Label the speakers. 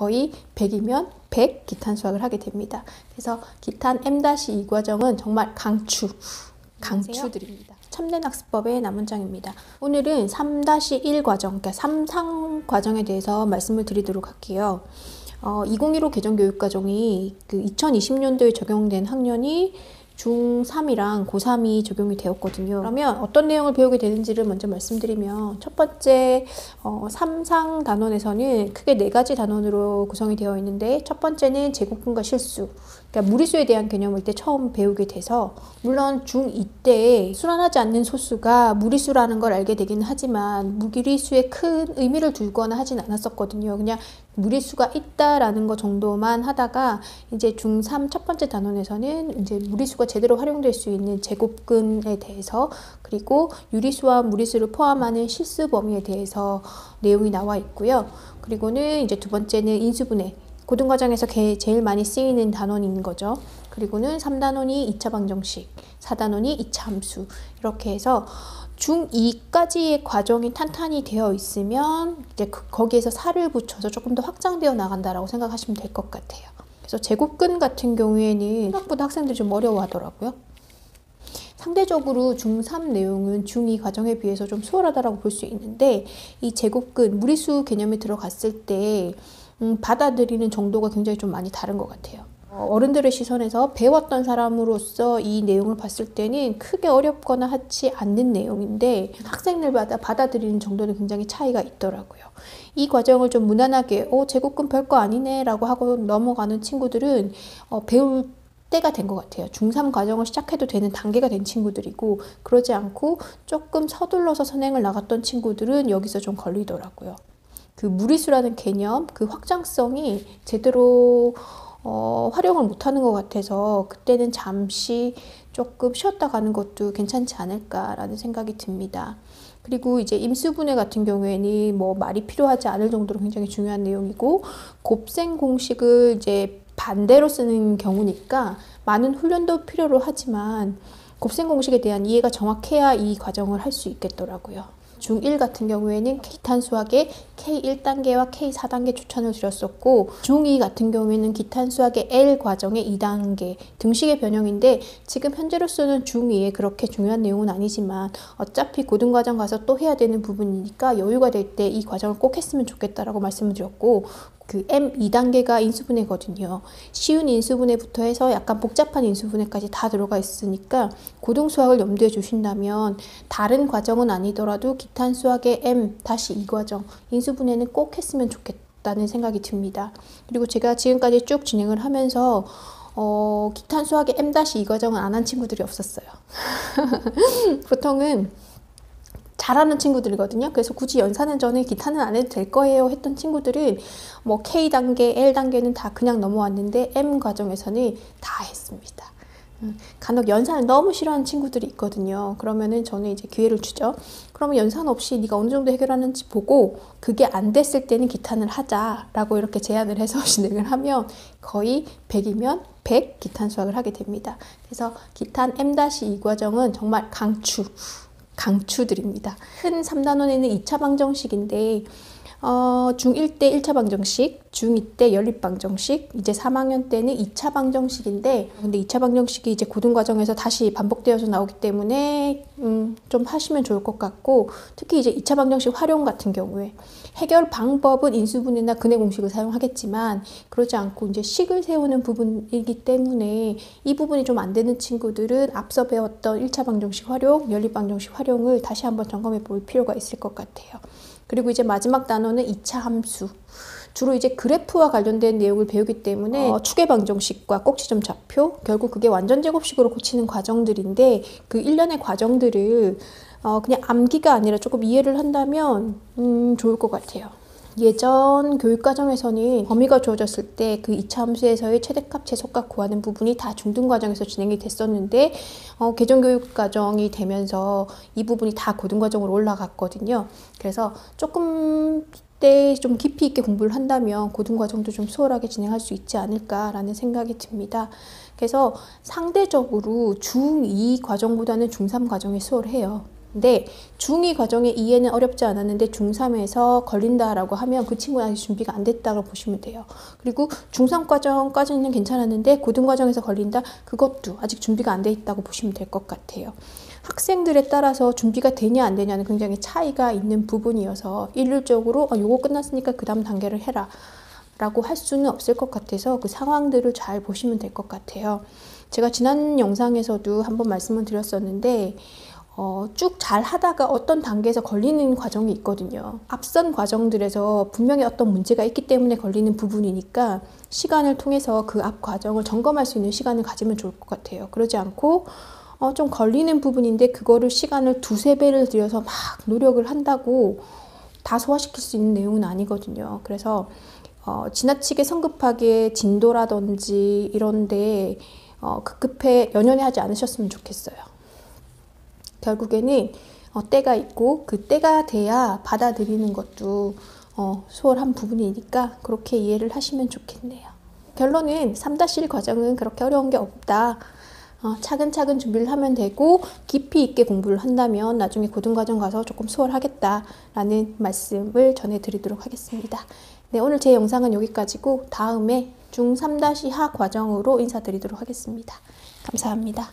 Speaker 1: 거의 100이면 100 기탄 수학을 하게 됩니다. 그래서 기탄 M-2 과정은 정말 강추드립니다. 참된 학습법의 남문장입니다. 오늘은 3-1 과정, 그러니까 3상 과정에 대해서 말씀을 드리도록 할게요. 2015 개정교육과정이 그 2020년도에 적용된 학년이 중3이랑 고3이 적용이 되었거든요. 그러면 어떤 내용을 배우게 되는지를 먼저 말씀드리면, 첫 번째 3상 단원에서는 크게 4가지 단원으로 구성이 되어 있는데, 첫 번째는 제곱근과 실수, 그러니까 무리수에 대한 개념을 때 처음 배우게 돼서, 물론 중2 때 순환하지 않는 소수가 무리수라는 걸 알게 되긴 하지만 무리수에 큰 의미를 두거나 하진 않았었거든요. 그냥 무리수가 있다라는 거 정도만 하다가, 이제 중3 첫 번째 단원에서는 이제 무리수가 제대로 활용될 수 있는 제곱근에 대해서, 그리고 유리수와 무리수를 포함하는 실수 범위에 대해서 내용이 나와 있고요. 그리고는 이제 두 번째는 인수분해, 고등과정에서 제일 많이 쓰이는 단원인 거죠. 그리고는 3단원이 2차 방정식, 4단원이 2차 함수, 이렇게 해서 중2까지의 과정이 탄탄히 되어 있으면 이제 거기에서 살을 붙여서 조금 더 확장되어 나간다라고 생각하시면 될 것 같아요. 그래서 제곱근 같은 경우에는 생각보다 학생들이 좀 어려워하더라고요. 상대적으로 중3 내용은 중2 과정에 비해서 좀 수월하다라고 볼 수 있는데, 이 제곱근, 무리수 개념이 들어갔을 때 받아들이는 정도가 굉장히 좀 많이 다른 것 같아요. 어른들의 시선에서 배웠던 사람으로서 이 내용을 봤을 때는 크게 어렵거나 하지 않는 내용인데, 학생들마다 받아들이는 정도는 굉장히 차이가 있더라고요. 이 과정을 좀 무난하게 제곱근 별거 아니네 라고 하고 넘어가는 친구들은 배울 때가 된 것 같아요. 중3 과정을 시작해도 되는 단계가 된 친구들이고, 그러지 않고 조금 서둘러서 선행을 나갔던 친구들은 여기서 좀 걸리더라고요. 그 무리수라는 개념, 그 확장성이 제대로 활용을 못하는 것 같아서 그때는 잠시 조금 쉬었다 가는 것도 괜찮지 않을까라는 생각이 듭니다. 그리고 이제 임수분해 같은 경우에는 뭐 말이 필요하지 않을 정도로 굉장히 중요한 내용이고, 곱셈 공식을 이제 반대로 쓰는 경우니까 많은 훈련도 필요로 하지만 곱셈 공식에 대한 이해가 정확해야 이 과정을 할 수 있겠더라고요. 중1 같은 경우에는 기탄 수학의 K1단계와 K4단계 추천을 드렸었고, 중2 같은 경우에는 기탄 수학의 L 과정의 2단계 등식의 변형인데, 지금 현재로서는 중2에 그렇게 중요한 내용은 아니지만 어차피 고등과정 가서 또 해야 되는 부분이니까 여유가 될 때 이 과정을 꼭 했으면 좋겠다라고 말씀을 드렸고, 그 M2단계가 인수분해거든요. 쉬운 인수분해부터 해서 약간 복잡한 인수분해까지 다 들어가 있으니까 고등수학을 염두에 두신다면 다른 과정은 아니더라도 기탄 수학의 M-2 과정, 인수분해는 꼭 했으면 좋겠다는 생각이 듭니다. 그리고 제가 지금까지 쭉 진행을 하면서 기탄 수학의 M-2 과정은 안 한 친구들이 없었어요. 보통은 잘하는 친구들이거든요. 그래서 굳이 연산은 저는 기타는 안 해도 될 거예요 했던 친구들은 뭐 K단계, L단계는 다 그냥 넘어왔는데 M 과정에서는 다 했습니다. 간혹 연산을 너무 싫어하는 친구들이 있거든요. 그러면은 저는 이제 기회를 주죠. 그러면 연산 없이 네가 어느 정도 해결하는지 보고 그게 안 됐을 때는 기탄을 하자라고 이렇게 제안을 해서 진행을 하면 거의 100이면 100 기탄 수학을 하게 됩니다. 그래서 기탄 M-2 과정은 정말 강추드립니다. 큰 3단원에는 2차 방정식인데, 중1 때 1차 방정식, 중2 때 연립 방정식, 이제 3학년 때는 2차 방정식인데, 근데 2차 방정식이 이제 고등과정에서 다시 반복되어서 나오기 때문에 좀 하시면 좋을 것 같고, 특히 이제 2차 방정식 활용 같은 경우에 해결 방법은 인수분해나 근해 공식을 사용하겠지만, 그러지 않고 이제 식을 세우는 부분이기 때문에 이 부분이 좀 안 되는 친구들은 앞서 배웠던 1차 방정식 활용, 연립 방정식 활용을 다시 한번 점검해 볼 필요가 있을 것 같아요. 그리고 이제 마지막 단원은 2차 함수. 주로 이제 그래프와 관련된 내용을 배우기 때문에 추계 방정식과 꼭지점 좌표, 결국 그게 완전 제곱식으로 고치는 과정들인데, 그 일련의 과정들을 그냥 암기가 아니라 조금 이해를 한다면 좋을 것 같아요. 예전 교육과정에서는 범위가 주어졌을 때 그 2차 함수에서의 최대값, 최소값 구하는 부분이 다 중등과정에서 진행이 됐었는데, 개정교육과정이 되면서 이 부분이 다 고등과정으로 올라갔거든요. 그래서 조금 때 좀 깊이 있게 공부를 한다면 고등과정도 좀 수월하게 진행할 수 있지 않을까라는 생각이 듭니다. 그래서 상대적으로 중2 과정보다는 중3 과정이 수월해요. 근데 중2 과정의 이해는 어렵지 않았는데 중3에서 걸린다라고 하면 그 친구는 아직 준비가 안 됐다고 보시면 돼요. 그리고 중3 과정까지는 괜찮았는데 고등 과정에서 걸린다? 그것도 아직 준비가 안 돼 있다고 보시면 될 것 같아요. 학생들에 따라서 준비가 되냐 안 되냐는 굉장히 차이가 있는 부분이어서 일률적으로 요거 끝났으니까 그 다음 단계를 해라 라고 할 수는 없을 것 같아서 그 상황들을 잘 보시면 될 것 같아요. 제가 지난 영상에서도 한번 말씀을 드렸었는데 쭉 잘 하다가 어떤 단계에서 걸리는 과정이 있거든요. 앞선 과정들에서 분명히 어떤 문제가 있기 때문에 걸리는 부분이니까 시간을 통해서 그 앞 과정을 점검할 수 있는 시간을 가지면 좋을 것 같아요. 그러지 않고 좀 걸리는 부분인데 그거를 시간을 두세 배를 들여서 막 노력을 한다고 다 소화시킬 수 있는 내용은 아니거든요. 그래서 지나치게 성급하게 진도라든지 이런데 급급해 연연해 하지 않으셨으면 좋겠어요. 결국에는 때가 있고 그 때가 돼야 받아들이는 것도 수월한 부분이니까 그렇게 이해를 하시면 좋겠네요. 결론은 3-1 과정은 그렇게 어려운 게 없다. 차근차근 준비를 하면 되고 깊이 있게 공부를 한다면 나중에 고등과정 가서 조금 수월하겠다라는 말씀을 전해드리도록 하겠습니다. 네, 오늘 제 영상은 여기까지고 다음에 중3-하 과정으로 인사드리도록 하겠습니다. 감사합니다.